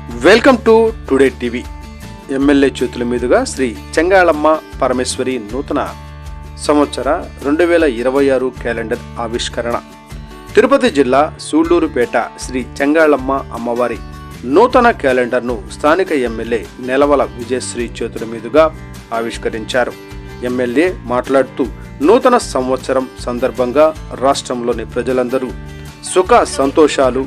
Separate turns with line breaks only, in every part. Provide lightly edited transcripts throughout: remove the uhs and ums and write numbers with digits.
Welcome to today TV. MLA చేతుల మీదుగా శ్రీ చెంగాళమ్మ పరమేశ్వరి నూతన సంవత్సర 2026 క్యాలెండర్ ఆవిష్కరణ. తిరుపతి జిల్లా సూళ్లూరుపేట శ్రీ చెంగాళమ్మ అమ్మవారి నూతన క్యాలెండర్ను స్థానిక ఎమ్మెల్యే నెలవల విజయశ్రీ చేతుల మీదుగా ఆవిష్కరించారు. ఎమ్మెల్యే మాట్లాడుతూ నూతన సంవత్సరం సందర్భంగా రాష్ట్రంలోని ప్రజలందరూ సుఖ సంతోషాలు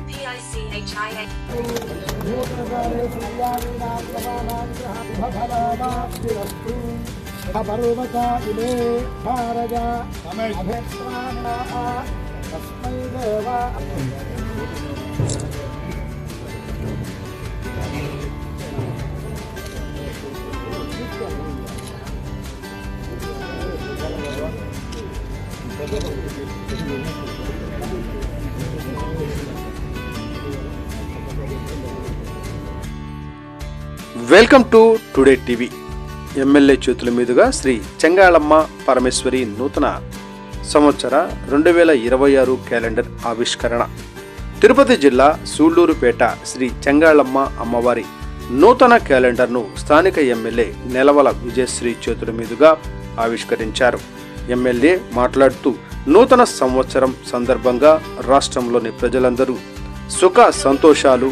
welcome to today TV. MLA చేతుల మీదుగా శ్రీ చెంగాళమ్మ పరమేశ్వరి నూతన సంవత్సర 2026 క్యాలెండర్ ఆవిష్కరణ. తిరుపతి జిల్లా సూళ్లూరుపేట శ్రీ చెంగాళమ్మ అమ్మవారి నూతన క్యాలెండర్ను స్థానిక ఎమ్మెల్యే నెలవల విజయశ్రీ చేతుల మీదుగా ఆవిష్కరించారు. ఎమ్మెల్యే మాట్లాడుతూ నూతన సంవత్సరం సందర్భంగా రాష్ట్రంలోని ప్రజలందరూ సుఖ సంతోషాలు